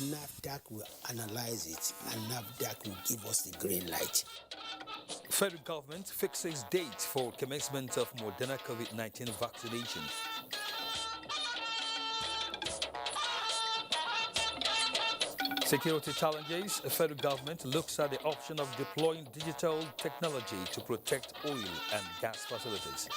NAFDAC will analyze it and NAFDAC will give us the green light. Federal government fixes date for commencement of Moderna COVID-19 vaccination. Security challenges. The federal government looks at the option of deploying digital technology to protect oil and gas facilities.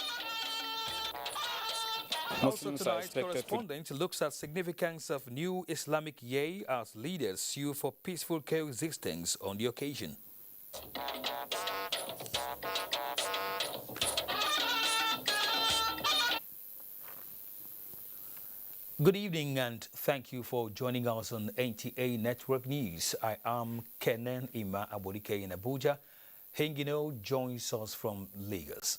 Also tonight, correspondent looks at significance of new Islamic year as leaders sue for peaceful coexistence on the occasion. Good evening and thank you for joining us on NTA Network News. I am Kenan Ima Aborike in Abuja. Hengino joins us from Lagos.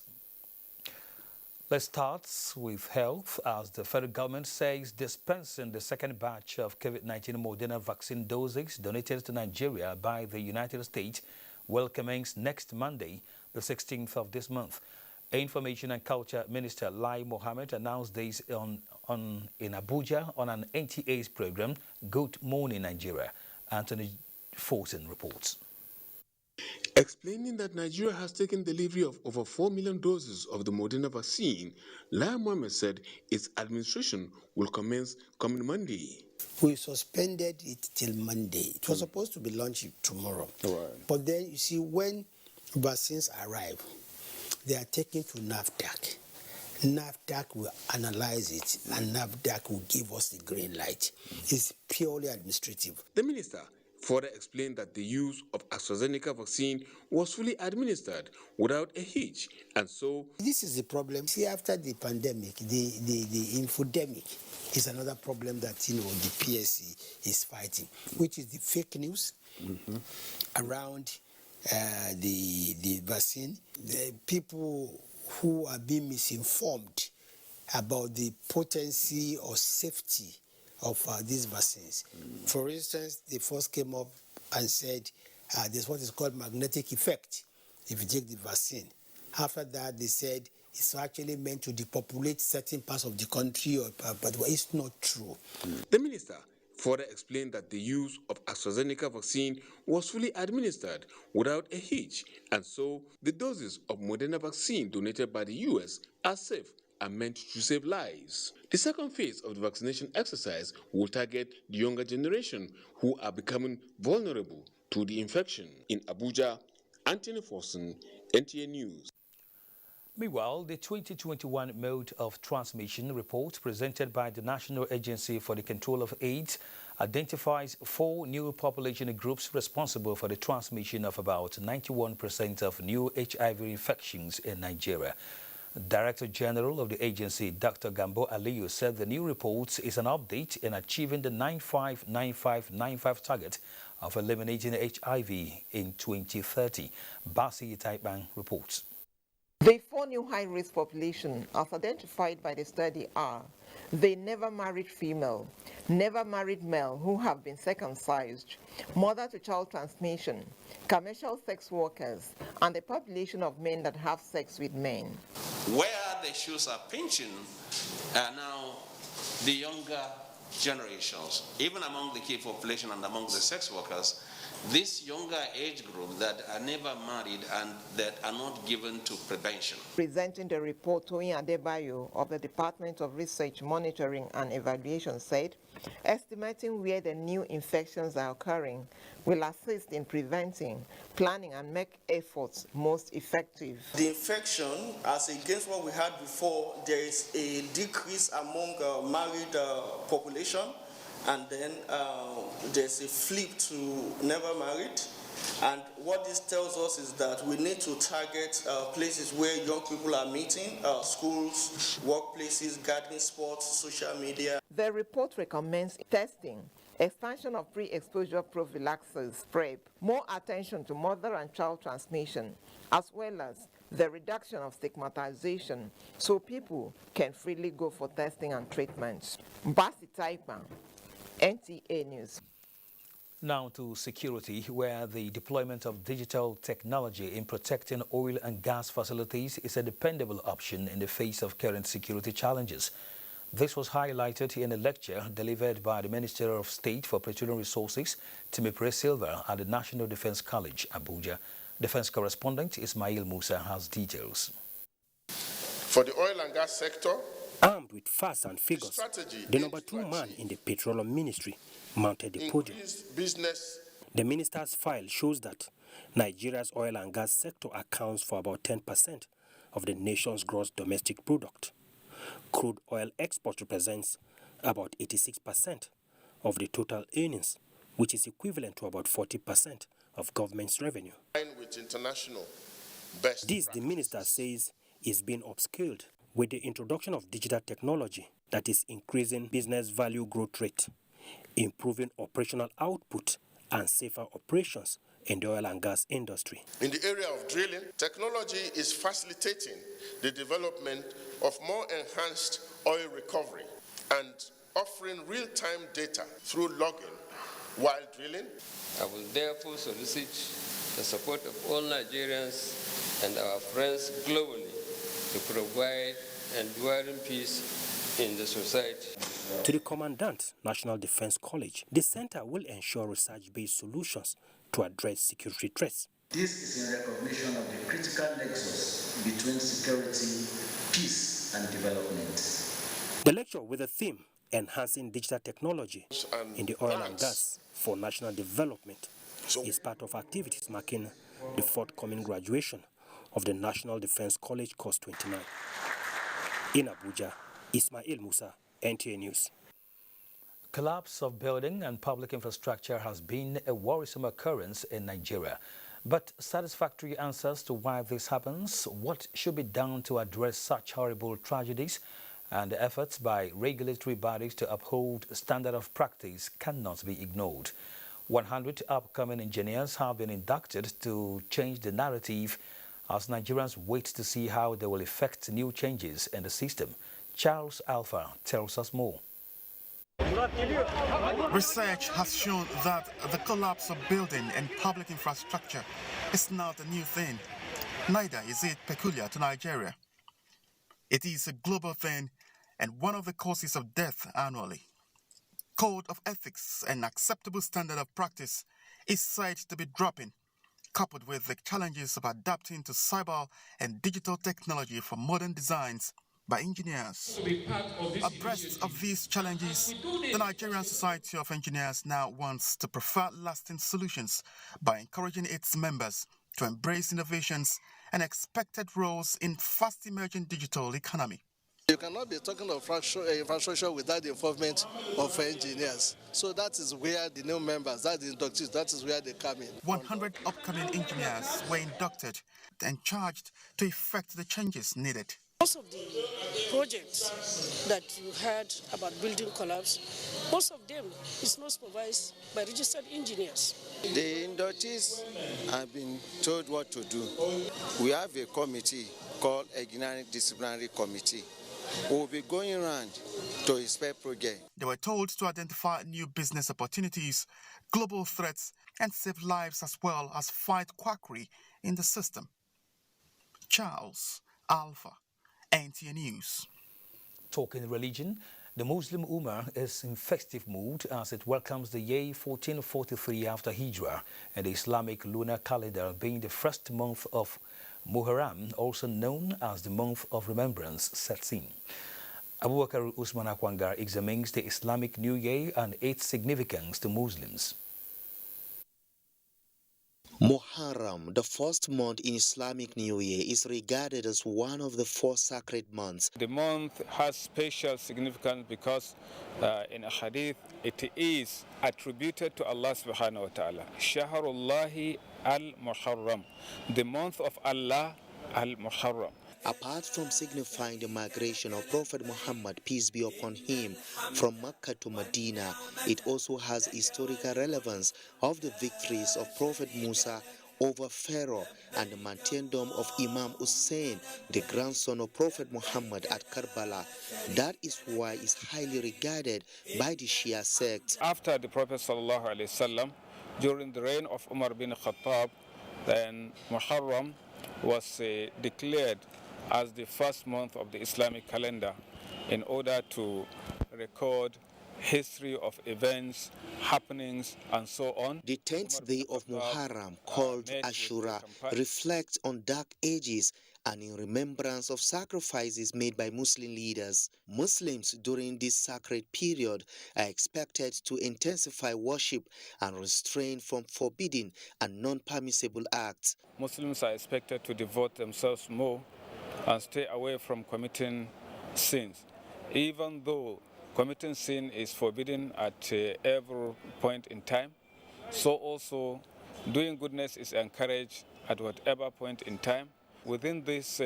Let's start with health, as the federal government says dispensing the second batch of COVID-19 Moderna vaccine doses donated to Nigeria by the United States will commence next Monday, the 16th of this month. Information and Culture Minister Lai Mohammed announced this in Abuja on an NTA's program, Good Morning Nigeria. Anthony Fortin reports. Explaining that Nigeria has taken delivery of over 4 million doses of the Moderna vaccine, Lai Mohammed said its administration will commence coming Monday. We suspended it till Monday. It was supposed to be launched tomorrow. Right. But then, you see, when vaccines arrive, they are taken to NAFDAC. NAFDAC will analyze it and NAFDAC will give us the green light. It's purely administrative. The minister further explained that the use of AstraZeneca vaccine was fully administered without a hitch, and so... This is the problem. See, after the pandemic, the infodemic is another problem that, the PSC is fighting, which is the fake news around the vaccine. The people who are being misinformed about the potency or safety of these vaccines. For instance, they first came up and said there's what is called magnetic effect if you take the vaccine. After that, they said it's actually meant to depopulate certain parts of the country, but it's not true. The minister further explained that the use of AstraZeneca vaccine was fully administered without a hitch, and so the doses of Moderna vaccine donated by the U.S. are safe and meant to save lives. The second phase of the vaccination exercise will target the younger generation who are becoming vulnerable to the infection. In Abuja, Anthony Forson, NTA News. Meanwhile, the 2021 mode of transmission report presented by the National Agency for the Control of AIDS identifies 4 new population groups responsible for the transmission of about 91% of new HIV infections in Nigeria. Director General of the agency, Dr. Gambo Aliyu, said the new report is an update in achieving the 95-95-95 target of eliminating HIV in 2030. Basi Taipan reports. The 4 new high-risk population as identified by the study are the never married female, never married male who have been circumcised, mother-to-child transmission, commercial sex workers, and the population of men that have sex with men. Where the shoes are pinching are now the younger generations, even among the key population and among the sex workers. This younger age group that are never married and that are not given to prevention. Presenting the report, Toyin Adebayo of the Department of Research, Monitoring and Evaluation said, estimating where the new infections are occurring will assist in preventing, planning and make efforts most effective. The infection, as against what we had before, there is a decrease among married population. And then there's a flip to never married. And what this tells us is that we need to target places where young people are meeting, schools, workplaces, gardening spots, social media. The report recommends testing, expansion of pre-exposure prophylaxis, PrEP, more attention to mother and child transmission, as well as the reduction of stigmatization so people can freely go for testing and treatments. Basi Taipan, NTA News. Now to security, where the deployment of digital technology in protecting oil and gas facilities is a dependable option in the face of current security challenges. This was highlighted in a lecture delivered by the Minister of State for Petroleum Resources, Timipre Silva, at the National Defense College, Abuja. Defense correspondent Ismail Musa has details. For the oil and gas sector, armed with facts and figures, the number 2 man in the Petroleum Ministry mounted the podium. The minister's file shows that Nigeria's oil and gas sector accounts for about 10% of the nation's gross domestic product. Crude oil export represents about 86% of the total earnings, which is equivalent to about 40% of government's revenue. With international best this, the minister says, is being upscaled with the introduction of digital technology that is increasing business value growth rate, improving operational output and safer operations in the oil and gas industry. In the area of drilling, technology is facilitating the development of more enhanced oil recovery and offering real-time data through logging while drilling. I will therefore solicit the support of all Nigerians and our friends globally to provide enduring peace in the society. To the Commandant, National Defense College, the center will ensure research-based solutions to address security threats. This is in recognition of the critical nexus between security, peace, and development. The lecture with the theme, Enhancing Digital Technology in the Oil and Gas for National Development, is part of activities marking the forthcoming graduation of the National Defense College Course 29. In Abuja, Ismail Musa, NTA News. Collapse of building and public infrastructure has been a worrisome occurrence in Nigeria. But satisfactory answers to why this happens, what should be done to address such horrible tragedies, and the efforts by regulatory bodies to uphold standard of practice cannot be ignored. 100 upcoming engineers have been inducted to change the narrative as Nigerians wait to see how they will effect new changes in the system. Charles Alpha tells us more. Research has shown that the collapse of building and public infrastructure is not a new thing. Neither is it peculiar to Nigeria. It is a global thing and one of the causes of death annually. Code of ethics and acceptable standard of practice is said to be dropping, coupled with the challenges of adapting to cyber and digital technology for modern designs by engineers. Abreast of these challenges, the Nigerian Society of Engineers now wants to prefer lasting solutions by encouraging its members to embrace innovations and expected roles in fast-emerging digital economy. You cannot be talking of infrastructure without the involvement of engineers. So that is where the new members, that is inductees, that is where they come in. 100 upcoming engineers were inducted and charged to effect the changes needed. Most of the projects that you heard about building collapse, most of them is not supervised by registered engineers. The inductees have been told what to do. We have a committee called Engineering Disciplinary Committee. We will be going around to inspect projects. They were told to identify new business opportunities, global threats, and save lives as well as fight quackery in the system. Charles Alpha, NTA News. Talking religion, the Muslim Ummah is in festive mood as it welcomes the year 1443 after Hijrah and the Islamic lunar calendar being the first month of Muharram, also known as the month of remembrance, sets in. Abubakar Usman Akwanga examines the Islamic New Year and its significance to Muslims. Muharram, the first month in Islamic New Year, is regarded as one of the 4 sacred months. The month has special significance because in a hadith it is attributed to Allah subhanahu wa ta'ala. Shahrullahi al-Muharram, the month of Allah al-Muharram. Apart from signifying the migration of Prophet Muhammad, peace be upon him, from Mecca to Medina, it also has historical relevance of the victories of Prophet Musa over Pharaoh and the martyrdom of Imam Hussein, the grandson of Prophet Muhammad at Karbala. That is why it's highly regarded by the Shia sect. After the Prophet sallallahu alaihi wasallam, during the reign of Umar bin Khattab, then Muharram was declared as the first month of the Islamic calendar, in order to record history of events, happenings, and so on. The 10th day of Muharram, called Ashura, reflects on dark ages and in remembrance of sacrifices made by Muslim leaders. Muslims during this sacred period are expected to intensify worship and refrain from forbidden and non-permissible acts. Muslims are expected to devote themselves more and stay away from committing sins, even though committing sin is forbidden at every point in time. So also doing goodness is encouraged at whatever point in time. Within this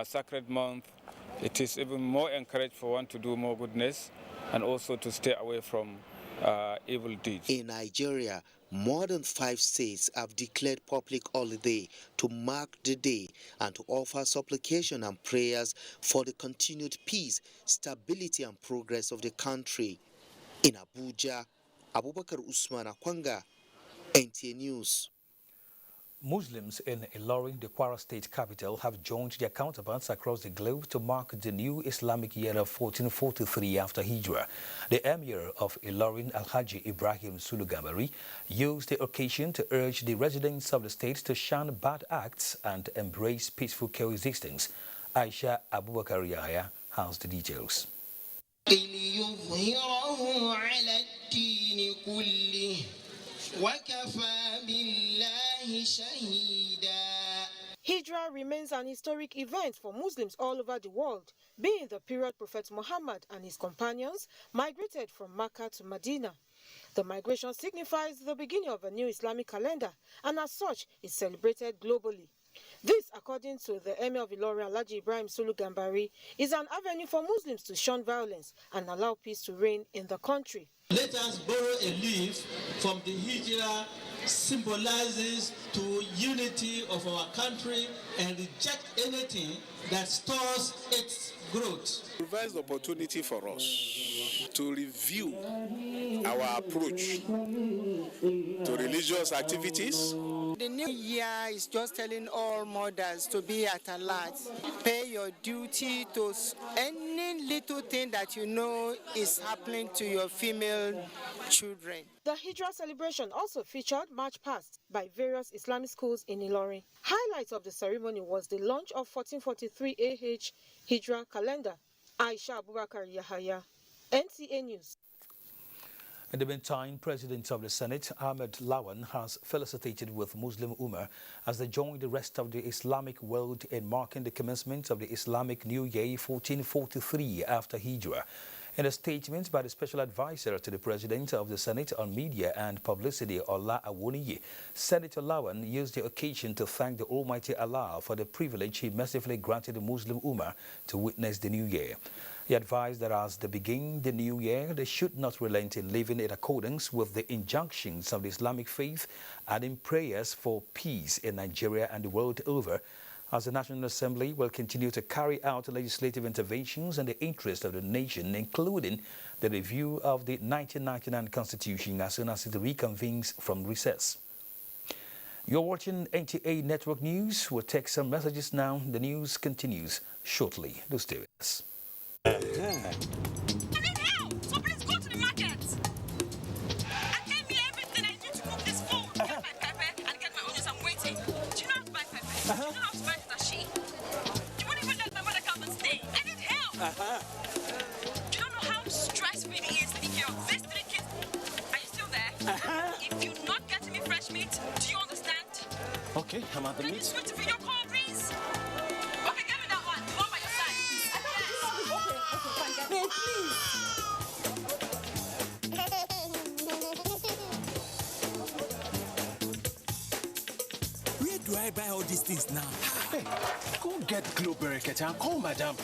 sacred month, it is even more encouraged for one to do more goodness and also to stay away from evil deeds. In Nigeria, more than 5 states have declared public holiday to mark the day and to offer supplication and prayers for the continued peace, stability and progress of the country. In Abuja, Abubakar Usman Akwanga, NTA News. Muslims in Ilorin, the Kwara State capital, have joined their counterparts across the globe to mark the new Islamic year of 1443 after Hijrah. The Emir of Ilorin, Alhaji Ibrahim Sulugambari, used the occasion to urge the residents of the state to shun bad acts and embrace peaceful coexistence. Aisha Abubakar Yahya has the details. Hijrah remains an historic event for Muslims all over the world, being the period Prophet Muhammad and his companions migrated from Mecca to Medina. The migration signifies the beginning of a new Islamic calendar and as such is celebrated globally. This, according to the Emir of Ilorin, Alhaji Ibrahim Sulugambari, is an avenue for Muslims to shun violence and allow peace to reign in the country. Let us borrow a leaf from the Hijrah symbolizes to unity of our country and reject anything that stores its growth. It provides the opportunity for us to review our approach to religious activities. The new year is just telling all mothers to be at alert. Pay your duty to any little thing that you know is happening to your female children. The Hijrah celebration also featured march past by various Islamic schools in Ilorin. Highlights of the ceremony was the launch of 1443 AH Hijrah calendar. Aisha Abubakar Yahya, NTA News. In the meantime, President of the Senate, Ahmed Lawan, has felicitated with Muslim Ummah as they join the rest of the Islamic world in marking the commencement of the Islamic New Year 1443 after Hijrah. In a statement by the Special Advisor to the President of the Senate on Media and Publicity, Ola Awoniyi, Senator Lawan used the occasion to thank the Almighty Allah for the privilege He mercifully granted the Muslim Ummah to witness the New Year. He advised that as they begin the new year, they should not relent in living in accordance with the injunctions of the Islamic faith and in prayers for peace in Nigeria and the world over, as the National Assembly will continue to carry out legislative interventions in the interest of the nation, including the review of the 1999 Constitution as soon as it reconvenes from recess. You're watching NTA Network News. We'll take some messages now. The news continues shortly. Do stay with us. I need help, so please go to the market and get me everything I need to cook this food. Get my pepper and get my onions. I'm waiting. Do you know how to buy pepper? Do you know how to buy sachet? You wouldn't even let my mother come and stay. I need help. Do you don't know how stressful it is taking care of these 3 kids? Are you still there? If you're not getting me fresh meat, do you understand? Okay, I'm at the meat. Can you switch to video call, please? Okay, give me that one. The one by your side. Okay, please. Where do I buy all these things now? Hey, go get Glow Berekete and call madam.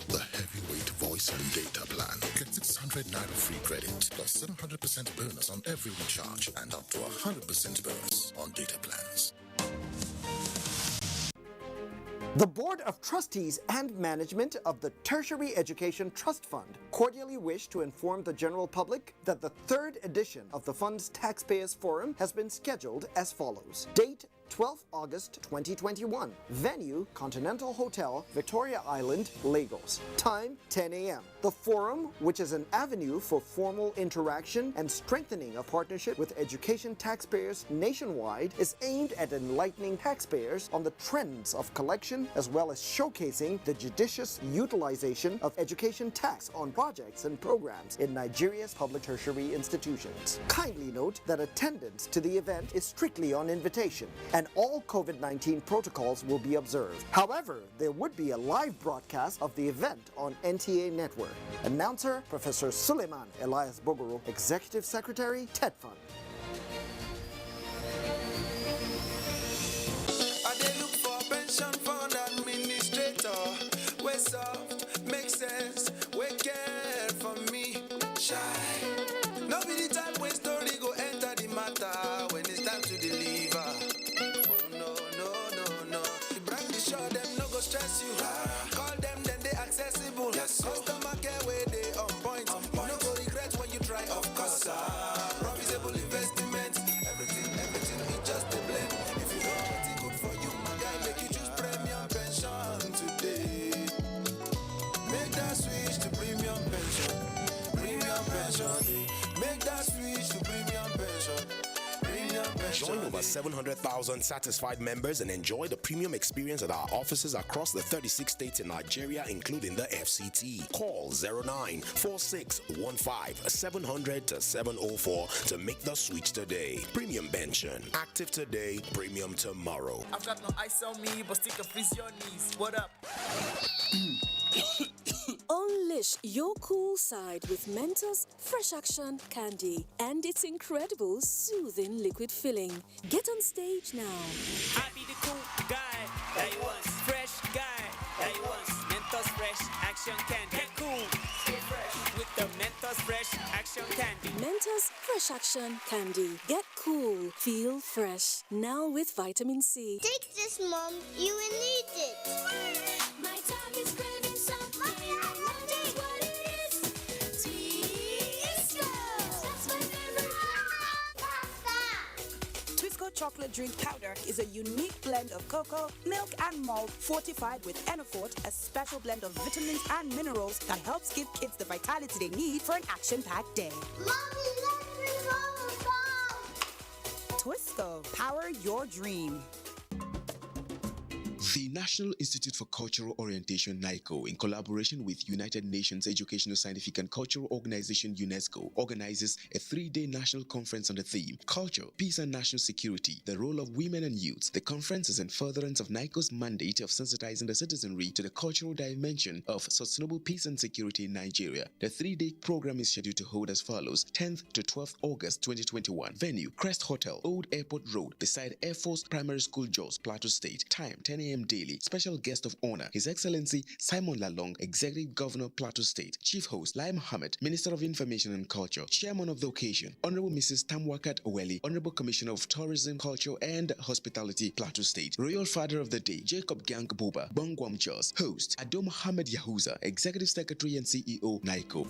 The heavyweight voice and data plan. Get 600 Naira free credit plus 700% bonus on every recharge and up to 100% bonus on data plans. The Board of Trustees and Management of the Tertiary Education Trust Fund cordially wish to inform the general public that the 3rd edition of the fund's Taxpayers Forum has been scheduled as follows. Date 12th August 2021. Venue, Continental Hotel, Victoria Island, Lagos. Time, 10 a.m. The forum, which is an avenue for formal interaction and strengthening a partnership with education taxpayers nationwide, is aimed at enlightening taxpayers on the trends of collection as well as showcasing the judicious utilization of education tax on projects and programs in Nigeria's public tertiary institutions. Kindly note that attendance to the event is strictly on invitation and all COVID-19 protocols will be observed. However, there would be a live broadcast of the event on NTA network. Announcer, Professor Suleiman Elias Bogoro, Executive Secretary, TETFUND. Pension fund administrator, we soft, make sense, we care for me, shy. No be the type when story go enter the matter when it's time to deliver. Oh no, no, no, no. The brand is sure them no go stress you. Call them then they accessible. Yes, customer care where they on point. You no go regret when you try, of course. Profitable investment, everything is just a blend. If you know what's good for you, my guy, make you choose premium pension today. Make that switch to premium pension. Premium pension. Make that switch to premium pension. Premium pension. Join over 700,000 satisfied members and enjoy the premium experience at our offices across the 36 states in Nigeria, including the FCT. Call 094615-700-704 to make the switch today. Premium pension. Active today, premium tomorrow. I've got no ice on me, but still can freeze your knees. What up? Unleash your cool side with Mentos Fresh Action Candy and its incredible soothing liquid filling. Get on stage now. I be the cool guy that you want, fresh guy that you want. Mentos Fresh Action Candy. Get cool, stay fresh with the Mentos Fresh Action Candy. Mentos Fresh Action Candy. Get cool, feel fresh. Now with vitamin C. Take this, Mom. You will need it. My tongue is craving something. Wondering what it is. That's my favorite. Twisco chocolate drink powder is a unique blend of cocoa, milk, and malt fortified with Enofort, a special blend of vitamins and minerals that helps give kids the vitality they need for an action-packed day. Mommy, let me go. Twisco, power your dream. The National Institute for Cultural Orientation, NICO, in collaboration with United Nations Educational, Scientific and Cultural Organization, UNESCO, organizes a 3-day national conference on the theme, Culture, Peace and National Security, the Role of Women and Youth. The conference is in furtherance of NICO's mandate of sensitizing the citizenry to the cultural dimension of sustainable peace and security in Nigeria. The 3-day program is scheduled to hold as follows: 10th to 12th August 2021. Venue, Crest Hotel, Old Airport Road, beside Air Force Primary School, Jos, Plateau State. Time, 10 a.m. daily. Special guest of honor, His Excellency Simon Lalong, Executive Governor, Plateau State. Chief host, Lai Mohammed, Minister of Information and Culture. Chairman of the occasion, Honorable Mrs. Tamwakat Oweli, Honorable Commissioner of Tourism, Culture and Hospitality, Plateau State. Royal Father of the Day, Jacob Gang Buba, Bongwam Jos. Host, Ado Mohammed Yahuza, Executive Secretary and CEO, NICO.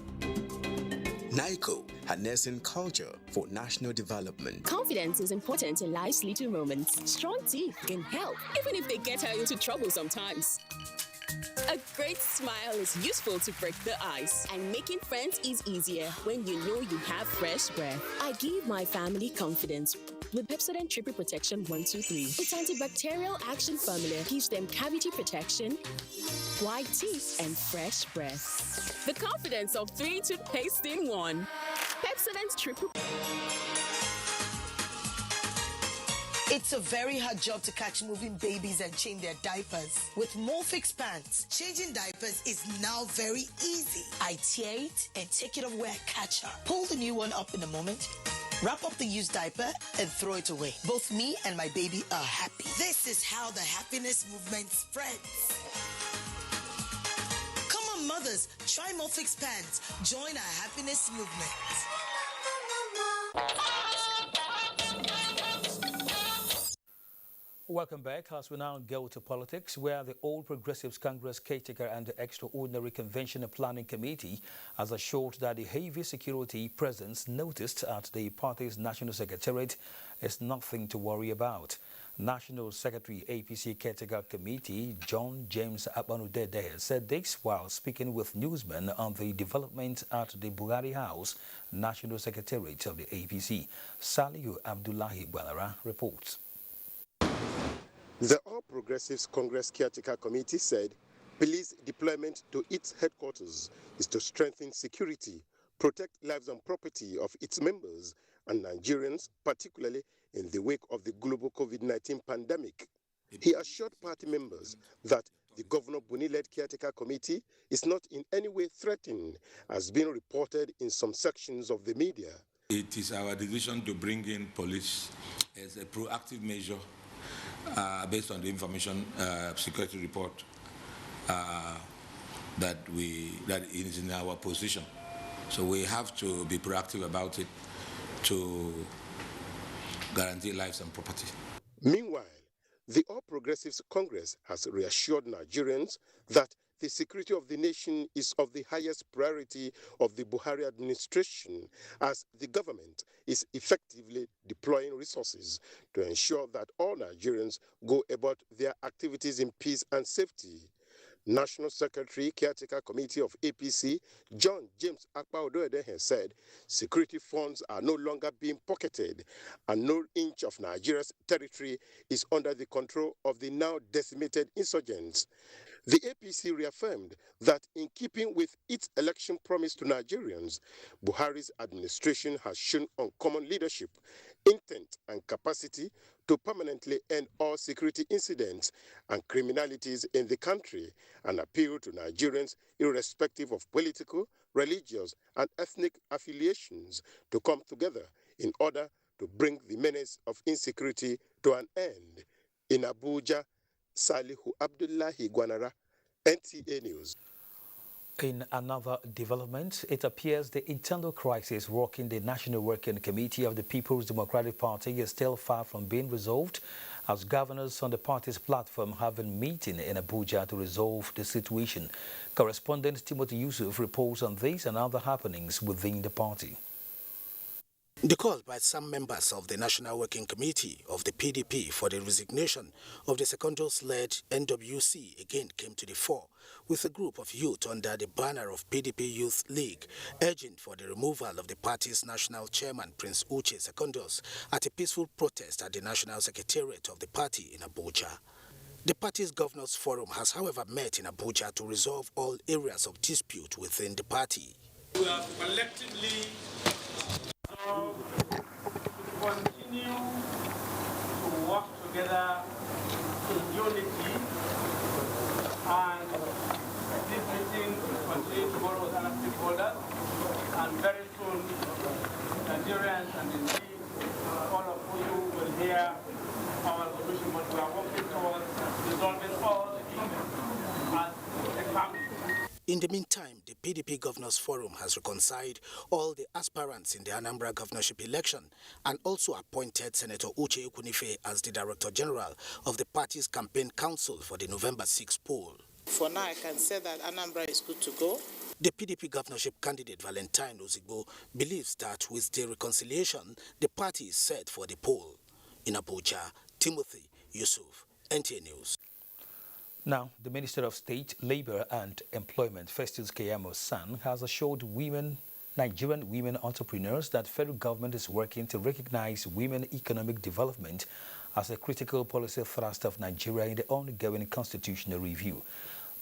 NICO, harnessing culture for national development. Confidence is important in life's little moments. Strong teeth can help, even if they get her into trouble sometimes. A great smile is useful to break the ice, and making friends is easier when you know you have fresh breath. I give my family confidence with Pepsodent Triple Protection 123. Its antibacterial action formula gives them cavity protection, white teeth, and fresh breath. The confidence of 3 toothpaste in 1. Pepsodent Triple. It's a very hard job to catch moving babies and change their diapers. With Molfix pants, changing diapers is now very easy. I tear it and take it off where I catch her. Pull the new one up in a moment, wrap up the used diaper, and throw it away. Both me and my baby are happy. This is how the happiness movement spreads. Come on, mothers, try Molfix pants. Join our happiness movement. Welcome back as we now go to politics, where the All Progressives Congress caretaker and the Extraordinary Convention Planning Committee has assured that the heavy security presence noticed at the party's National Secretariat is nothing to worry about. National Secretary APC Caretaker Committee John James Abanudede said this while speaking with newsmen on the development at the Buhari House, National Secretariat of the APC. Salihu Abdullahi Gwalara reports. The All Progressives Congress Caretaker Committee said police deployment to its headquarters is to strengthen security, protect lives and property of its members and Nigerians, particularly in the wake of the global COVID-19 pandemic. He assured party members that the Governor Buni-led Caretaker Committee is not in any way threatened, as being reported in some sections of the media. It is our decision to bring in police as a proactive measure based on the information security report that is in our position. So we have to be proactive about it to guarantee lives and property. Meanwhile, the All Progressives Congress has reassured Nigerians that the security of the nation is of the highest priority of the Buhari administration, as the government is effectively deploying resources to ensure that all Nigerians go about their activities in peace and safety. National Secretary Caretaker Committee of APC, John James Akpa-Odoede, has said security funds are no longer being pocketed and no inch of Nigeria's territory is under the control of the now decimated insurgents. The APC reaffirmed that in keeping with its election promise to Nigerians, Buhari's administration has shown uncommon leadership, intent and capacity to permanently end all security incidents and criminalities in the country, and appeal to Nigerians irrespective of political, religious and ethnic affiliations to come together in order to bring the menace of insecurity to an end. In Abuja, Salihu Abdullahi Gwanara, NTA News. In another development, it appears the internal crisis rocking the National Working Committee of the People's Democratic Party is still far from being resolved, as governors on the party's platform have been meeting in Abuja to resolve the situation. Correspondent Timothy Yusuf reports on these and other happenings within the party. The call by some members of the National Working Committee of the PDP for the resignation of the Secondos-led NWC again came to the fore, with a group of youth under the banner of PDP Youth League urging for the removal of the party's national chairman, Prince Uche Secondos, at a peaceful protest at the National Secretariat of the party in Abuja. The party's Governors Forum has, however, met in Abuja to resolve all areas of dispute within the party. We have collectively continue to work together in unity, and this meeting will continue tomorrow with other stakeholders, and very soon Nigerians and indeed all of you will hear our solution, but we are working towards resolving all the issues as a family. In the meantime, the PDP Governors Forum has reconciled all the aspirants in the Anambra governorship election and also appointed Senator Uche Ekwunife as the Director General of the party's campaign council for the November 6 poll. For now, I can say that Anambra is good to go. The PDP governorship candidate Valentine Ozigbo believes that with the reconciliation, the party is set for the poll. In Abuja, Timothy Yusuf, NTA News. Now, the Minister of State, Labour and Employment, Festus Keyamo San, has assured Nigerian women entrepreneurs that federal government is working to recognize women economic development as a critical policy thrust of Nigeria in the ongoing constitutional review.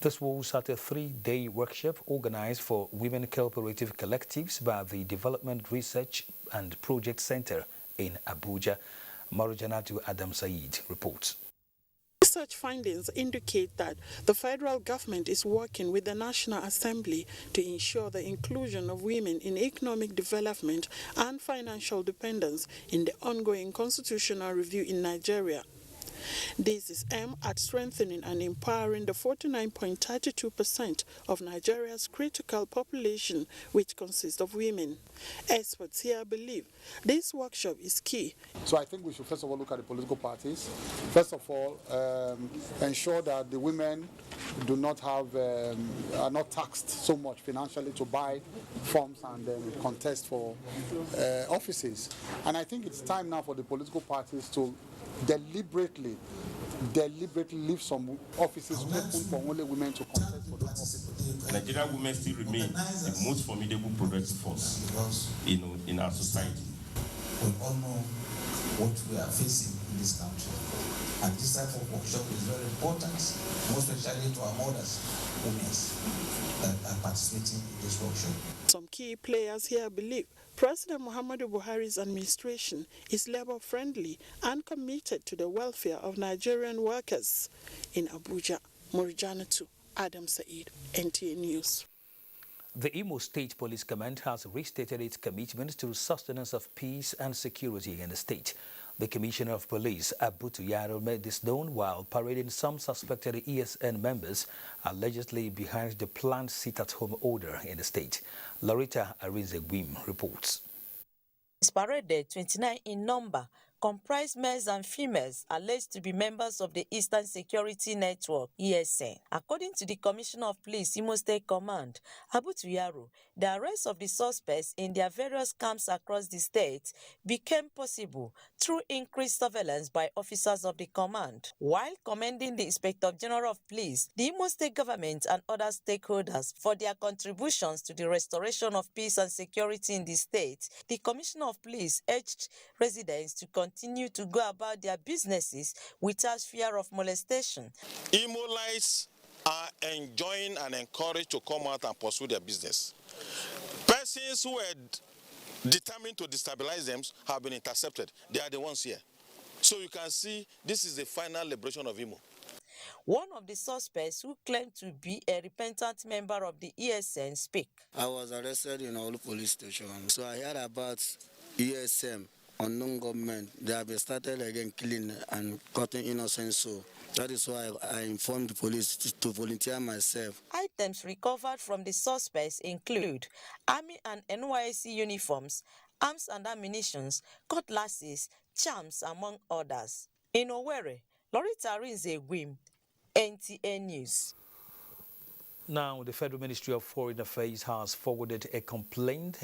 This was at a 3-day workshop organized for women cooperative collectives by the Development Research and Project Center in Abuja. Marujanatu Adam Said reports. Research findings indicate that the federal government is working with the National Assembly to ensure the inclusion of women in economic development and financial dependence in the ongoing constitutional review in Nigeria. This is aimed at strengthening and empowering the 49.32% of Nigeria's critical population, which consists of women. Experts here believe this workshop is key. So I think we should first of all look at the political parties. First of all, ensure that the women do not have, are not taxed so much financially to buy forms and contest for offices. And I think it's time now for the political parties to deliberately leave some offices open for only women to contest for those offices. Nigerian women still remain the most formidable progressive force, in our society. We all know what we are facing in this country, and this type of workshop is very important, most especially to our mothers, women that are participating in this workshop. Some key players here believe President Muhammadu Buhari's administration is labor-friendly and committed to the welfare of Nigerian workers. In Abuja, Murjana 2, Adam Said, NTA News. The Imo State Police Command has restated its commitment to sustenance of peace and security in the state. The Commissioner of Police, Abu Tuyaro, made this known while parading some suspected ESN members allegedly behind the planned sit-at-home order in the state. Loretta Arinze-Gwim reports. This parade, 29 in number, comprise males and females alleged to be members of the Eastern Security Network, ESN. According to the Commissioner of Police, Imo State Command, Abu Tuyaro, the arrest of the suspects in their various camps across the state became possible through increased surveillance by officers of the command. While commending the Inspector General of Police, the Imo State government and other stakeholders for their contributions to the restoration of peace and security in the state, the Commissioner of Police urged residents to continue to go about their businesses without fear of molestation. Imolites are enjoined and encouraged to come out and pursue their business. Persons who were determined to destabilize them have been intercepted. They are the ones here. So you can see this is the final liberation of Imo. One of the suspects, who claimed to be a repentant member of the ESN, speak. I was arrested in Olu police station. So I heard about ESM, unknown government. They have started again killing and cutting innocent souls. That is why I informed the police to volunteer myself. Items recovered from the suspects include Army and NYSC uniforms, arms and ammunition, cutlasses, charms, among others. In Owerri, Loretta Arinze-Gwim, NTA News. Now, the Federal Ministry of Foreign Affairs has forwarded a complaint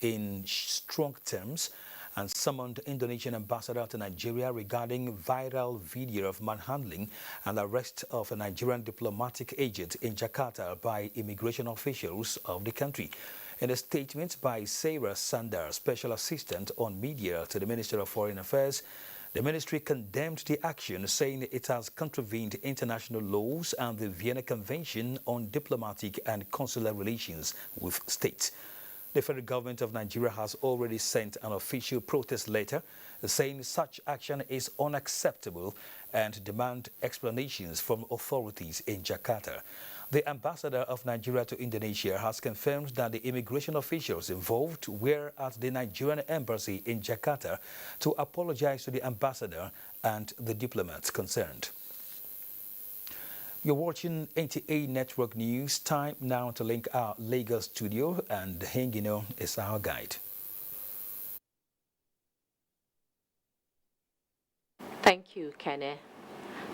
in strong terms and summoned Indonesian ambassador to Nigeria regarding viral video of manhandling and arrest of a Nigerian diplomatic agent in Jakarta by immigration officials of the country. In a statement by Sarah Sandar, Special Assistant on Media to the Minister of Foreign Affairs, the ministry condemned the action, saying it has contravened international laws and the Vienna Convention on Diplomatic and Consular Relations with States. The federal government of Nigeria has already sent an official protest letter saying such action is unacceptable and demand explanations from authorities in Jakarta. The ambassador of Nigeria to Indonesia has confirmed that the immigration officials involved were at the Nigerian embassy in Jakarta to apologize to the ambassador and the diplomats concerned. You're watching NTA Network News. Time now to link our Lagos studio, and Hengino is our guide. Thank you, Kene.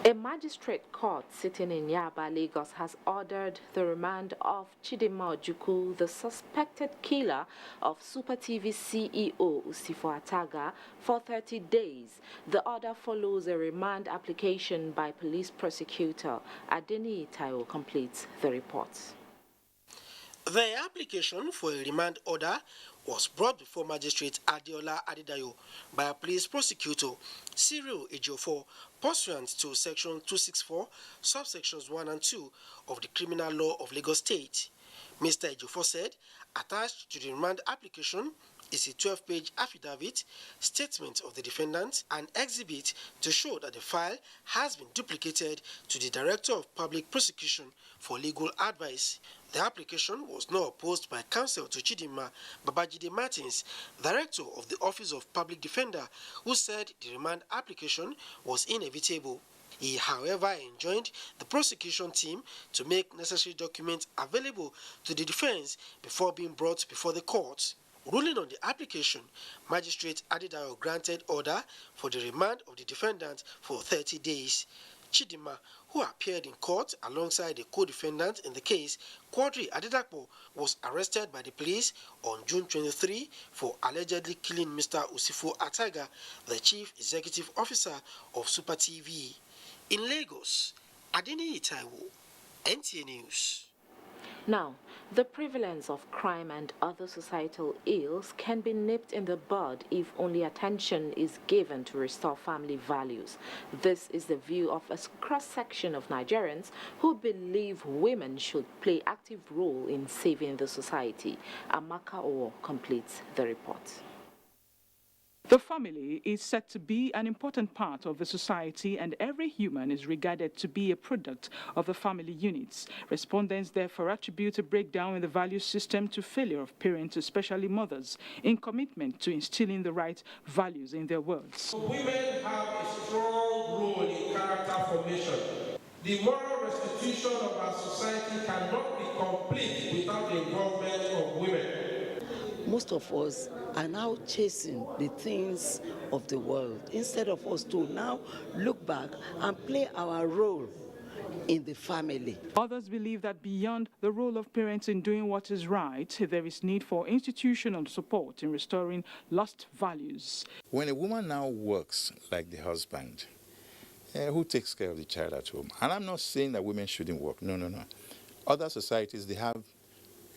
A magistrate court sitting in Yaba, Lagos, has ordered the remand of Chidinma Ojukwu, the suspected killer of Super TV CEO Usifo Ataga, for 30 days. The order follows a remand application by police prosecutor. Adeni Taiwo completes the report. The application for a remand order was brought before Magistrate Adeola Adedayo by a police prosecutor, Cyril Ejiofor, pursuant to Section 264, subsections 1 and 2 of the Criminal Law of Lagos State. Mr. Ejiofor said, attached to the remand application is a 12-page affidavit, statement of the defendant, and exhibit to show that the file has been duplicated to the Director of Public Prosecution for legal advice. The application was now opposed by counsel to Chidinma Babajide Martins, Director of the Office of Public Defender, who said the remand application was inevitable. He, however, enjoined the prosecution team to make necessary documents available to the defense before being brought before the court. Ruling on the application, Magistrate Adedayo granted order for the remand of the defendant for 30 days. Chidima, who appeared in court alongside the co-defendant in the case, Quadri Adedapo, was arrested by the police on June 23 for allegedly killing Mr. Usifo Ataga, the chief executive officer of Super TV. In Lagos, Adeni Itaiwo, NTA News. Now, the prevalence of crime and other societal ills can be nipped in the bud if only attention is given to restore family values. This is the view of a cross-section of Nigerians who believe women should play active role in saving the society. Amaka Owo completes the report. The family is said to be an important part of the society, and every human is regarded to be a product of the family units. Respondents therefore attribute a breakdown in the value system to failure of parents, especially mothers, in commitment to instilling the right values in their words. Women have a strong role in character formation. The moral restitution of our society cannot be complete without the involvement of women. Most of us are now chasing the things of the world instead of us to now look back and play our role in the family. Others believe that beyond the role of parents in doing what is right, there is need for institutional support in restoring lost values. When a woman now works like the husband, who takes care of the child at home? And I'm not saying that women shouldn't work. No. Other societies, they have,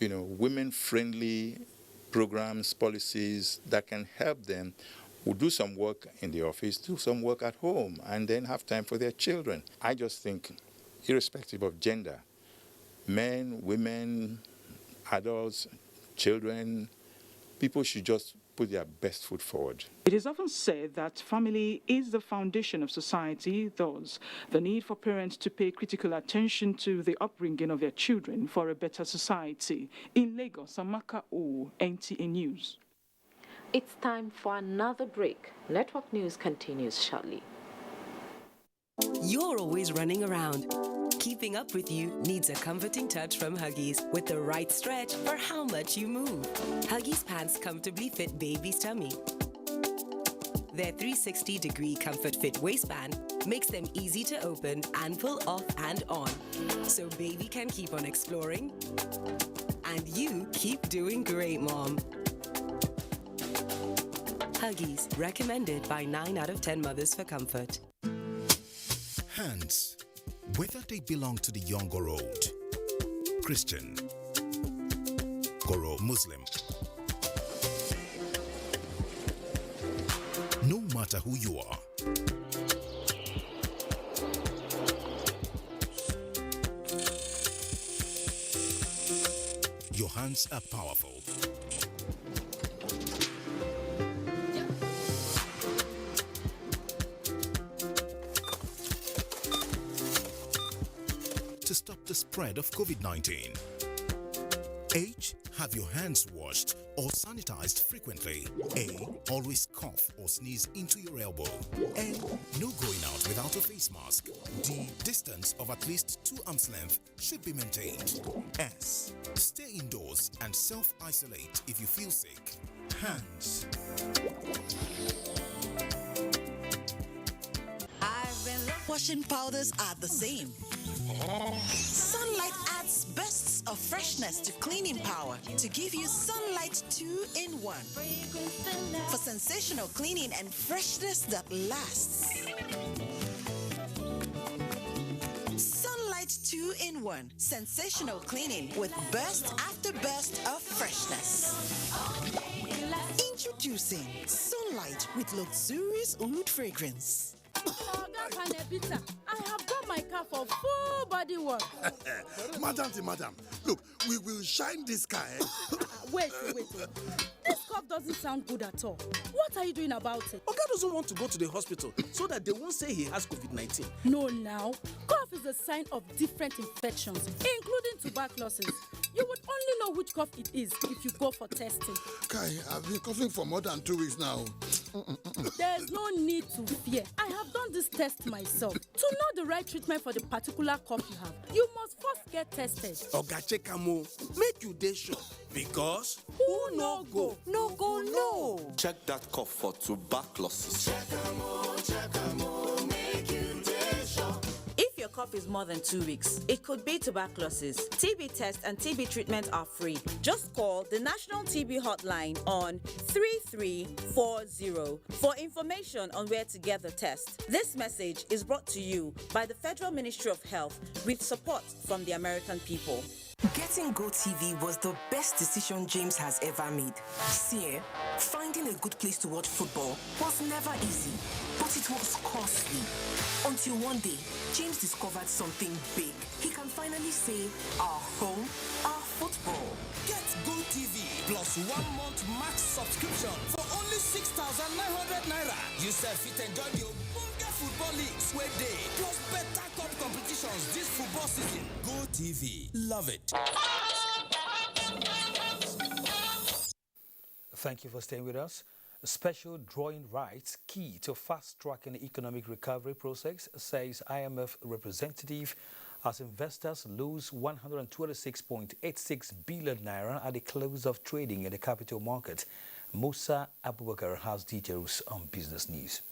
women-friendly programs, policies that can help them who do some work in the office, do some work at home, and then have time for their children. I just think, irrespective of gender, men, women, adults, children, people should just put their best foot forward. It is often said that family is the foundation of society, thus the need for parents to pay critical attention to the upbringing of their children for a better society. In Lagos, Amaka O, NTA News. It's time for another break. Network News continues shortly. You're always running around. Keeping up with you needs a comforting touch from Huggies with the right stretch for how much you move. Huggies pants comfortably fit baby's tummy. Their 360-degree comfort fit waistband makes them easy to open and pull off and on, so baby can keep on exploring and you keep doing great, Mom. Huggies, recommended by 9 out of 10 mothers for comfort. Hands, whether they belong to the young or old, Christian, or Muslim, no matter who you are, your hands are powerful. To stop the spread of COVID-19. H. Have your hands washed or sanitized frequently. A. Always cough or sneeze into your elbow. N. No going out without a face mask. D. Distance of at least 2 arms length should be maintained. S. Stay indoors and self-isolate if you feel sick. Hands. Washing powders are the same. Sunlight adds bursts of freshness to cleaning power to give you Sunlight 2-in-1 for sensational cleaning and freshness that lasts. Sunlight 2-in-1, sensational cleaning with burst after burst of freshness. Introducing Sunlight with luxurious oud fragrance. I have got my car for full body work. Madam, look, we will shine this car. Wait. This cough doesn't sound good at all. What are you doing about it? Oga doesn't want to go to the hospital so that they won't say he has COVID-19. No, now. Cough is a sign of different infections, including tuberculosis. You would only know which cough it is if you go for testing. Kai, I've been coughing for more than 2 weeks now. There's no need to fear. I have done this test myself. To know the right treatment for the particular cough you have, you must first get tested. Oga, check amo. Make you dey sure. Because who no go? No go, no. Check that cough for tuberculosis. Check amo, make you dey sure. cough is more than 2 weeks, it could be tuberculosis. TB tests and TB treatment are free. Just call the National TB Hotline on 3340 for information on where to get the test. This message is brought to you by the Federal Ministry of Health with support from the American people. Getting GoTV was the best decision James has ever made. See, finding a good place to watch football was never easy, but it was costly. Until one day, James discovered something big. He can finally say, our home, our football. Get GoTV plus 1 month max subscription for only 6,900 naira. You fit enjoy your football leagues where day, plus better cup competitions this football season. GoTV, love it. Thank you for staying with us. Special drawing rights key to fast-tracking the economic recovery process, says IMF representative, as investors lose 126.86 billion naira at the close of trading in the capital market. Musa Abubakar has details on Business News.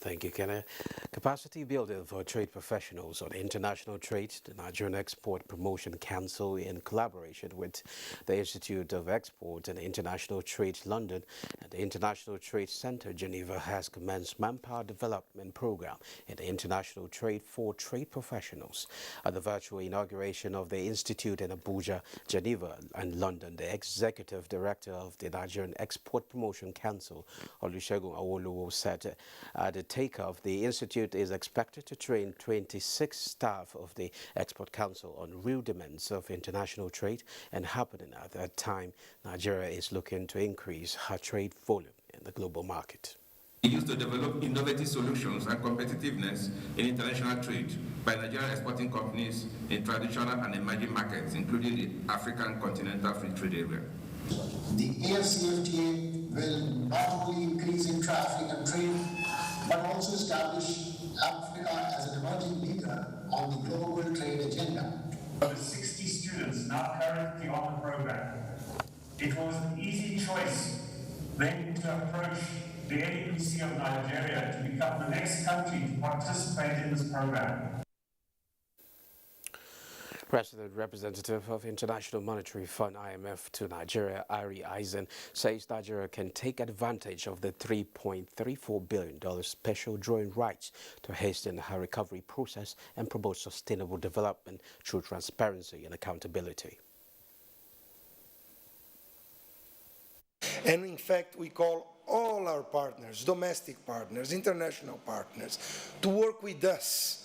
Thank you, Kenna. Capacity building for trade professionals on international trade, the Nigerian Export Promotion Council, in collaboration with the Institute of Export and International Trade London and the International Trade Center Geneva, has commenced manpower development program in the international trade for trade professionals. At the virtual inauguration of the Institute in Abuja, Geneva and London, the Executive Director of the Nigerian Export Promotion Council, Olusegun Awolowo, said the takeoff, the Institute is expected to train 26 staff of the Export Council on rudiments of international trade, and happening at that time, Nigeria is looking to increase her trade volume in the global market. We used to develop innovative solutions and competitiveness in international trade by Nigerian exporting companies in traditional and emerging markets, including the African Continental Free Trade Area. The AFCFTA will not only increase in traffic and trade, but also establish Africa as an emerging leader on the global trade agenda. Over 60 students now currently on the program. It was an easy choice then to approach the NEPC of Nigeria to become the next country to participate in this program. President Representative of International Monetary Fund IMF to Nigeria, Ari Eisen, says Nigeria can take advantage of the $3.34 billion special drawing rights to hasten her recovery process and promote sustainable development through transparency and accountability. And in fact, we call all our partners, domestic partners, international partners, to work with us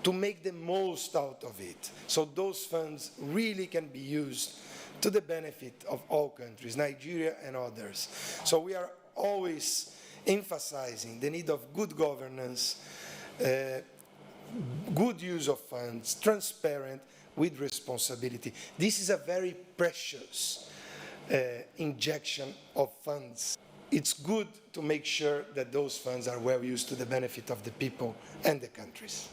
to make the most out of it, so those funds really can be used to the benefit of all countries, Nigeria and others. So we are always emphasizing the need of good governance, good use of funds, transparent with responsibility. This is a very precious injection of funds. It's good to make sure that those funds are well used to the benefit of the people and the countries.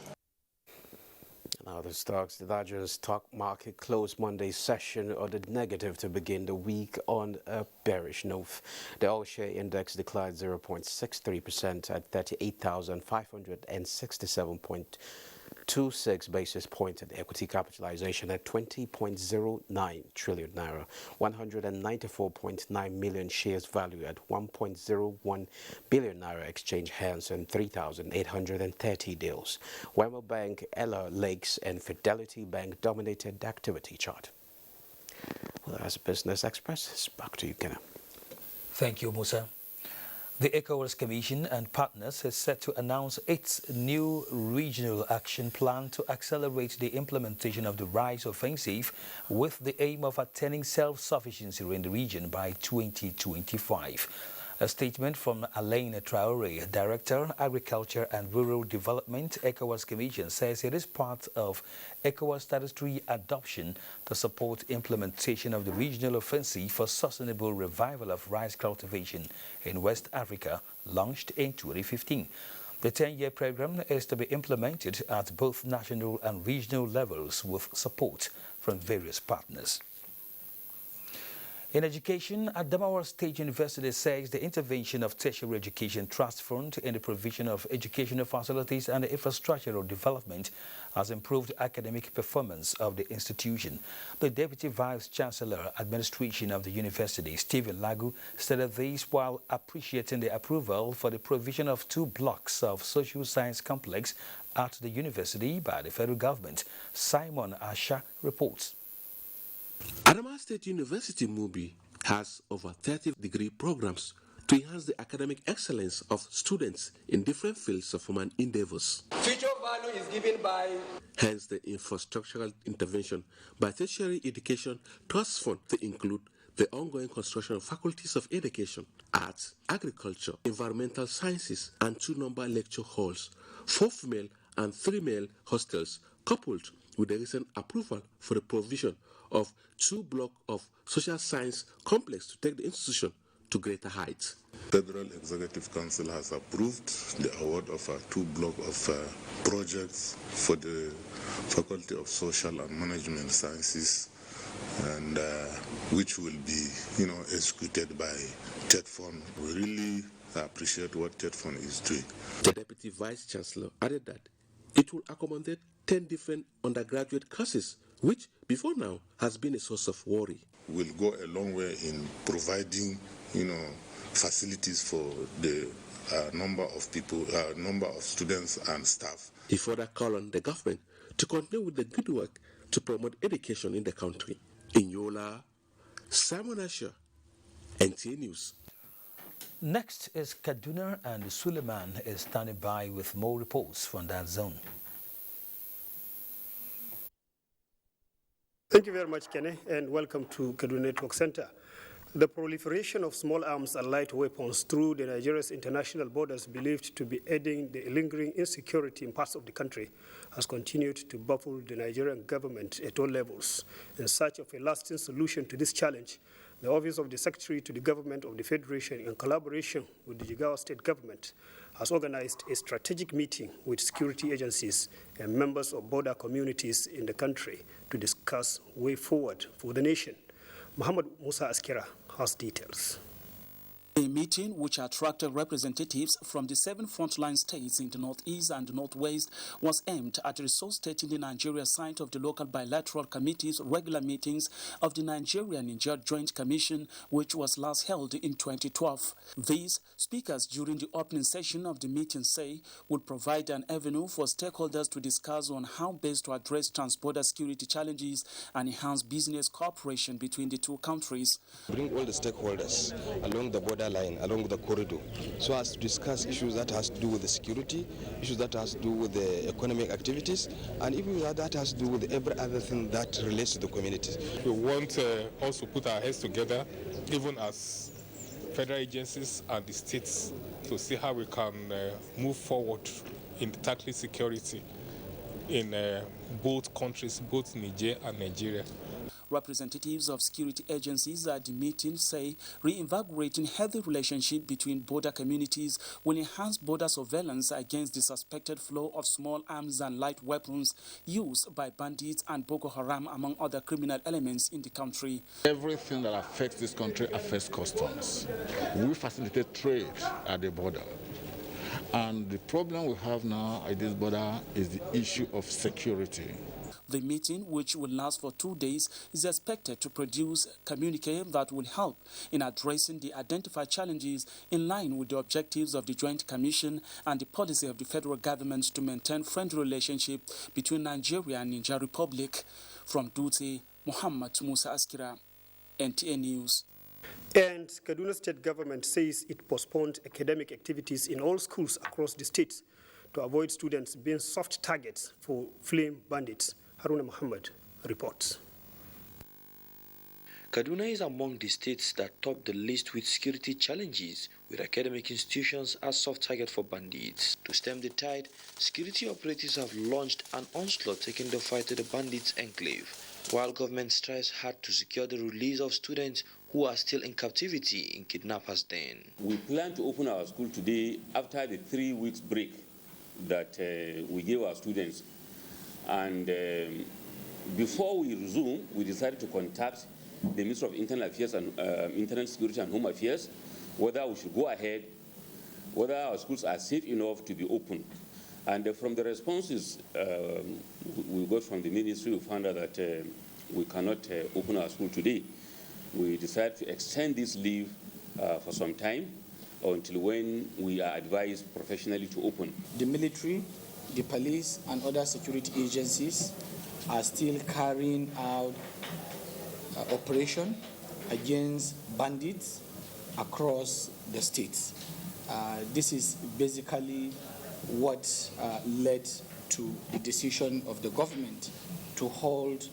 Now the stocks, the Nigerian stock market closed Monday's session on the negative to begin the week on a bearish note. The oil share index declined 0.63% at 38,567.26 basis points, and equity capitalization at 20.09 trillion naira. 194.9 million shares valued at 1.01 billion naira exchange hands and 3,830 deals. Wema Bank, Ella Lakes and Fidelity Bank dominated the activity chart. Well, as Business Express, back to you, Kenna. Thank you, Musa. The ECOWAS Commission and partners is set to announce its new regional action plan to accelerate the implementation of the rice offensive with the aim of attaining self-sufficiency in the region by 2025. A statement from Alain Traoré, Director, Agriculture and Rural Development, ECOWAS Commission, says it is part of ECOWAS statutory adoption to support implementation of the regional offensive for sustainable revival of rice cultivation in West Africa, launched in 2015. The 10-year program is to be implemented at both national and regional levels with support from various partners. In education, Adamawa State University says the intervention of Tertiary Education Trust Fund in the provision of educational facilities and infrastructural development has improved academic performance of the institution. The Deputy Vice Chancellor Administration of the university, Stephen Lagu, stated this while appreciating the approval for the provision of 2 blocks of social science complex at the university by the federal government. Simon Asha reports. Adamawa State University Mubi has over 30 degree programs to enhance the academic excellence of students in different fields of human endeavors. Future value is given by... Hence the infrastructural intervention by Tertiary Education Trust Fund to include the ongoing construction of faculties of education, arts, agriculture, environmental sciences, and 2-number lecture halls, 4 female and 3 male hostels, coupled with the recent approval for the provision of 2 blocks of social science complex to take the institution to greater heights. Federal Executive Council has approved the award of 2 blocks of projects for the Faculty of Social and Management Sciences, and which will be, executed by TETFUND. We really appreciate what TETFUND is doing. The Deputy Vice Chancellor added that it will accommodate 10 different undergraduate courses, which before now has been a source of worry. We'll go a long way in providing, facilities for the number of people, number of students and staff. He further called on the government to continue with the good work to promote education in the country. In Yola, Simon Asher, NTA News. Next is Kaduna, and Suleiman is standing by with more reports from that zone. Thank you very much, Kenny, and welcome to Kaduna Network Center. The proliferation of small arms and light weapons through the Nigeria's international borders, believed to be aiding the lingering insecurity in parts of the country, has continued to baffle the Nigerian government at all levels. In search of a lasting solution to this challenge, the Office of the Secretary to the Government of the Federation, in collaboration with the Jigawa State Government, has organized a strategic meeting with security agencies and members of border communities in the country to discuss way forward for the nation. Muhammad Musa Askira has details. A meeting which attracted representatives from the 7 frontline states in the northeast and northwest was aimed at resuscitating the Nigeria side of the local bilateral committee's regular meetings of the Nigeria-Niger Joint Commission, which was last held in 2012. These speakers during the opening session of the meeting say would provide an avenue for stakeholders to discuss on how best to address transborder security challenges and enhance business cooperation between the 2 countries. Bring all the stakeholders along the border line, along the corridor, so as to discuss issues that has to do with the security, issues that has to do with the economic activities, and even that has to do with every other thing that relates to the communities. We want also put our heads together, even as federal agencies and the states, to see how we can move forward in tackling security in both countries, both Niger and Nigeria. Representatives of security agencies at the meeting say reinvigorating healthy relationship between border communities will enhance border surveillance against the suspected flow of small arms and light weapons used by bandits and Boko Haram, among other criminal elements in the country. Everything that affects this country affects customs. We facilitate trade at the border. And the problem we have now at this border is the issue of security. The meeting, which will last for 2 days, is expected to produce a communique that will help in addressing the identified challenges in line with the objectives of the Joint Commission and the policy of the federal government to maintain friendly relationship between Nigeria and Niger Republic. From Dutse, Muhammad Musa Askira, NTA News. And Kaduna State Government says it postponed academic activities in all schools across the state to avoid students being soft targets for fleeing bandits. Haruna Muhammad reports. Kaduna is among the states that top the list with security challenges, with academic institutions as soft target for bandits. To stem the tide, security operatives have launched an onslaught taking the fight to the bandits' enclave, while government strives hard to secure the release of students who are still in captivity in kidnappers' den. We plan to open our school today after the 3 weeks break that we gave our students. And before we resume, we decided to contact the Ministry of Internal Affairs and Internal Security and Home Affairs, whether we should go ahead, whether our schools are safe enough to be open. And from the responses we got from the ministry, we found out that we cannot open our school today. We decided to extend this leave for some time until when we are advised professionally to open. The military, the police, and other security agencies are still carrying out operation against bandits across the states. This is basically what led to the decision of the government to hold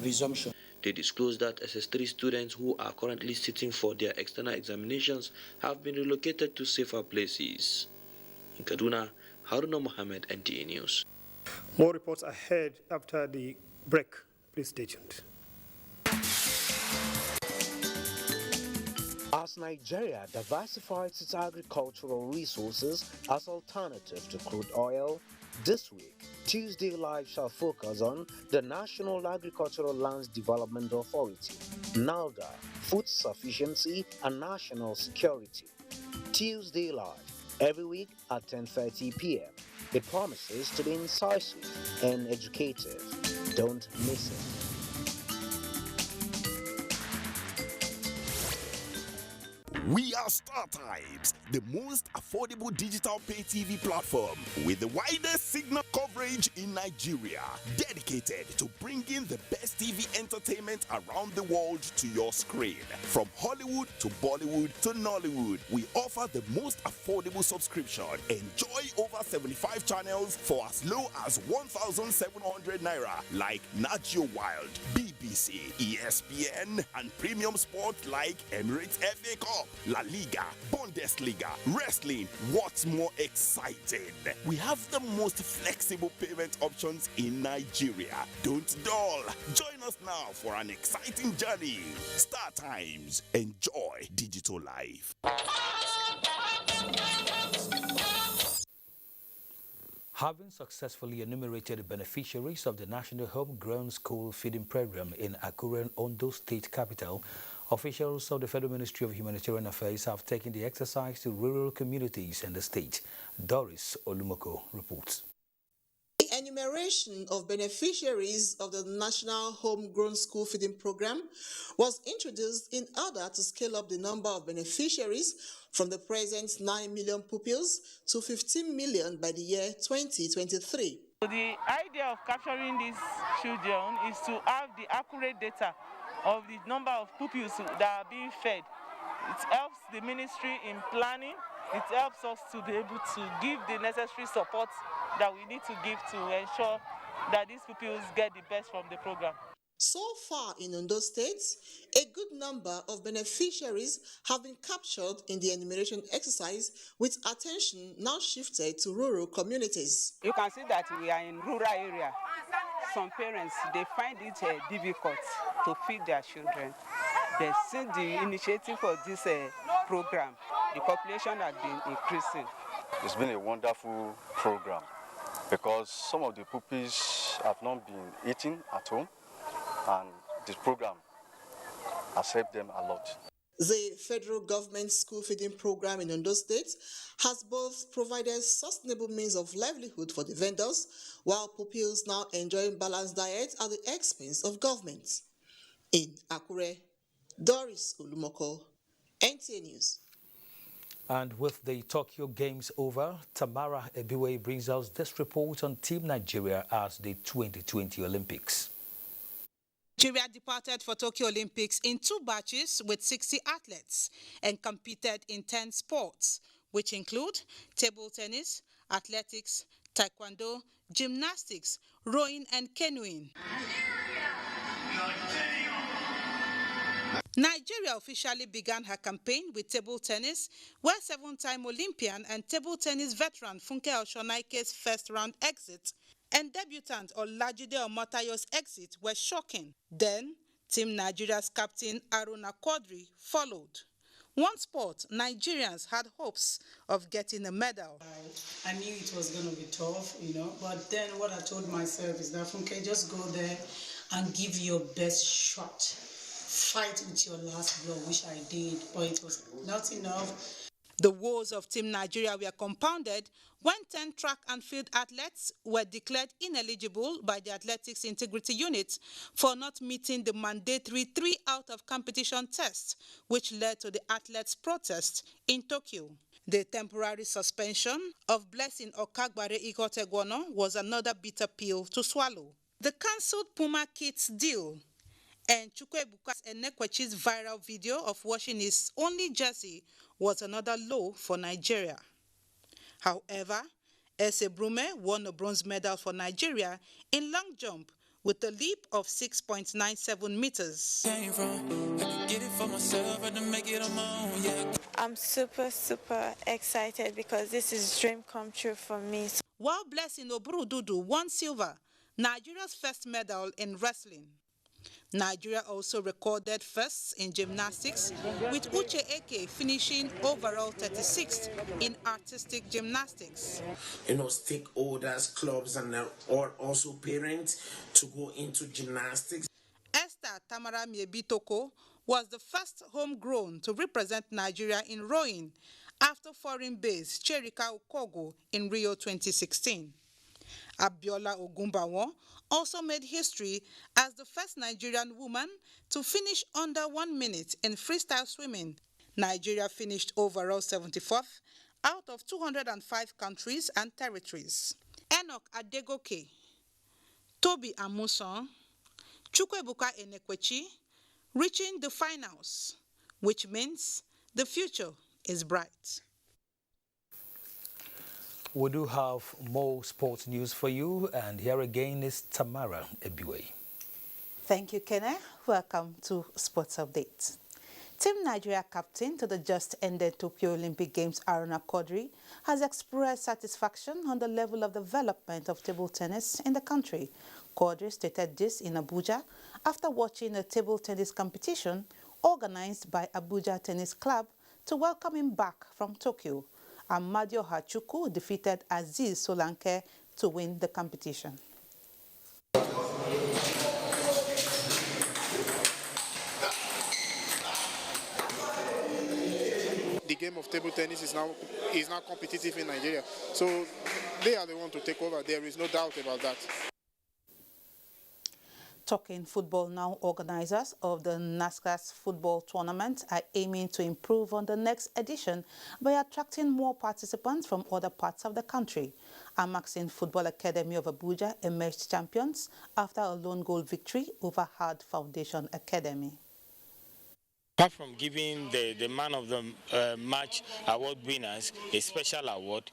resumption. They disclosed that SS3 students who are currently sitting for their external examinations have been relocated to safer places. In Kaduna, Haruna Mohammed, NTA News. More reports ahead after the break. Please stay tuned. As Nigeria diversifies its agricultural resources as alternative to crude oil, this week, Tuesday Live shall focus on the National Agricultural Lands Development Authority, NALDA, food sufficiency and national security. Tuesday Live, every week at 10:30 p.m. It promises to be incisive and educative. Don't miss it. We are StarTimes, the most affordable digital pay TV platform with the widest signal coverage in Nigeria, dedicated to bringing the best TV entertainment around the world to your screen. From Hollywood to Bollywood to Nollywood, we offer the most affordable subscription. Enjoy over 75 channels for as low as 1,700 naira, like Nat Geo Wild, BBC, ESPN, and premium sport like Emirates FA Cup, La Liga, Bundesliga, wrestling. What's more exciting? We have the most flexible payment options in Nigeria. Don't dull. Join us now for an exciting journey. StarTimes. Enjoy digital life. Having successfully enumerated the beneficiaries of the National Homegrown School Feeding Program in Akure, Ondo State Capital, officials of the Federal Ministry of Humanitarian Affairs have taken the exercise to rural communities in the state. Doris Olumoko reports. The enumeration of beneficiaries of the National Homegrown School Feeding Program was introduced in order to scale up the number of beneficiaries from the present 9 million pupils to 15 million by the year 2023. The idea of capturing these children is to have the accurate data of the number of pupils that are being fed. It helps the ministry in planning. It helps us to be able to give the necessary support that we need to give to ensure that these pupils get the best from the program. So far in Ondo State, a good number of beneficiaries have been captured in the enumeration exercise, with attention now shifted to rural communities. You can see that we are in rural area. Some parents, they find it difficult to feed their children. They see the initiative for this program. The population has been increasing. It's been a wonderful program because some of the pupils have not been eating at home, and this program has helped them a lot. The federal government school feeding program in Ondo State has both provided sustainable means of livelihood for the vendors, while pupils now enjoy balanced diet at the expense of government. In Akure, Doris Olumoko, NTA News. And with the Tokyo Games over, Tamara Ebiwe brings us this report on Team Nigeria at the 2020 Olympics. Nigeria departed for Tokyo Olympics in 2 batches with 60 athletes and competed in 10 sports, which include table tennis, athletics, taekwondo, gymnastics, rowing and canoeing. Nigeria officially began her campaign with table tennis, where 7-time Olympian and table tennis veteran Funke Oshonaike's first-round exit and debutant Olajide Omotayo's exit were shocking. Then, Team Nigeria's captain Aruna Quadri followed. One sport, Nigerians had hopes of getting a medal. I knew it was going to be tough, but then what I told myself is that, Funke, just go there and give your best shot fight with your last blow, which I did, but it was not enough. The woes of Team Nigeria were compounded when 10 track and field athletes were declared ineligible by the Athletics Integrity Unit for not meeting the mandatory 3 out of competition test, which led to the athletes' protest in Tokyo. The temporary suspension of Blessing Okagbare Ikotegwono was another bitter pill to swallow. The cancelled Puma Kids deal and Chukwuebuka Enekwechi's viral video of washing his only jersey was another low for Nigeria. However, Ese Brume won a bronze medal for Nigeria in long jump with a leap of 6.97 meters. I'm super excited because this is dream come true for me. While Blessing Oburududu won silver, Nigeria's first medal in wrestling. Nigeria also recorded firsts in gymnastics, with Uche Eke finishing overall 36th in artistic gymnastics. Stakeholders, clubs, and also parents to go into gymnastics. Esther Tamara Miebitoko was the first homegrown to represent Nigeria in rowing after foreign base Cherika Okogo in Rio 2016. Abiola Ogumbawo also made history as the first Nigerian woman to finish under 1 minute in freestyle swimming. Nigeria finished overall 74th out of 205 countries and territories. Enoch Adegoke, Toby Amuson, Chukwuebuka Enekwechi reaching the finals, which means the future is bright. We do have more sports news for you, and here again is Tamara Ebiwe. Thank you, Kene. Welcome to Sports Update. Team Nigeria captain to the just-ended Tokyo Olympic Games, Aruna Quadri, has expressed satisfaction on the level of development of table tennis in the country. Quadri stated this in Abuja after watching a table tennis competition organized by Abuja Tennis Club to welcome him back from Tokyo. Amadio Hachuku defeated Aziz Solanke to win the competition. The game of table tennis is now competitive in Nigeria. So they are the ones to take over. There is no doubt about that. Talking football now, organizers of the NASCAR's football tournament are aiming to improve on the next edition by attracting more participants from other parts of the country. Amaxin Football Academy of Abuja emerged champions after a lone goal victory over Hard Foundation Academy. Apart from giving the Man of the Match award winners a special award,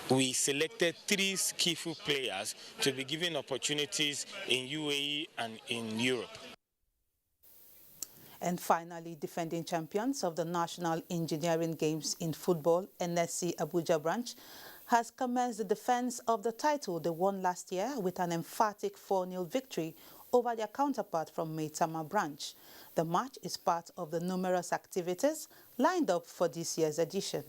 we selected 3 skillful players to be given opportunities in UAE and in Europe. And finally, defending champions of the National Engineering Games in Football, NSC Abuja branch, has commenced the defense of the title they won last year with an emphatic 4-0 victory over their counterpart from Maitama branch. The match is part of the numerous activities lined up for this year's edition.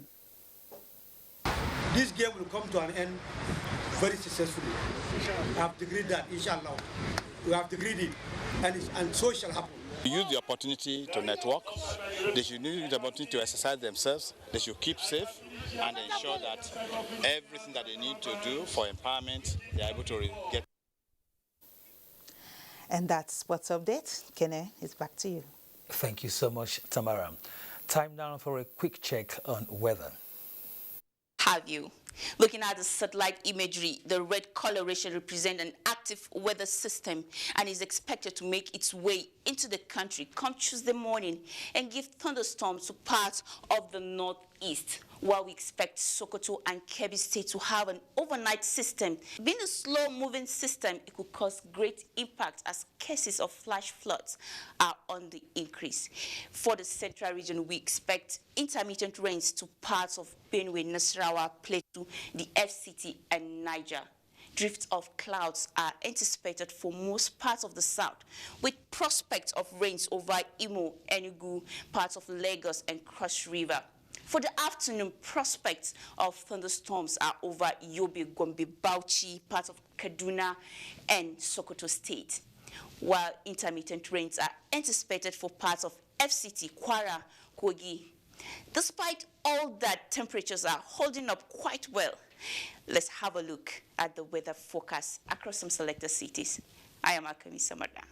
This game will come to an end very successfully. I have decreed that, inshallah. We have decreed it, and so shall happen. Use the opportunity to network. They should use the opportunity to exercise themselves. They should keep safe and ensure that everything that they need to do for empowerment, they are able to get. And that's Sports Update. Kene, it's back to you. Thank you so much, Tamara. Time now for a quick check on weather. Have you? Looking at the satellite imagery, the red coloration represents an active weather system and is expected to make its way into the country come Tuesday morning and give thunderstorms to parts of the northeast, while we expect Sokoto and Kebbi State to have an overnight system. Being a slow-moving system, it could cause great impact as cases of flash floods are on the increase. For the central region, we expect intermittent rains to parts of Benue, Nasarawa, Plateau, the FCT, and Niger. Drifts of clouds are anticipated for most parts of the south, with prospects of rains over Imo, Enugu, parts of Lagos, and Cross River. For the afternoon, prospects of thunderstorms are over Yobe, Gombe, Bauchi, parts of Kaduna, and Sokoto State. while intermittent rains are anticipated for parts of FCT, Kwara, Kogi. Despite all that, temperatures are holding up quite well. Let's have a look at the weather forecast across some selected cities. I am Akami Samada.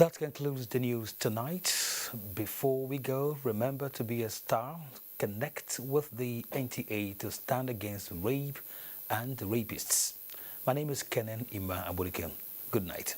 That concludes the news tonight. Before we go, remember to be a star. Connect with the NTA to stand against rape and rapists. My name is Kenan Ima Aburike. Good night.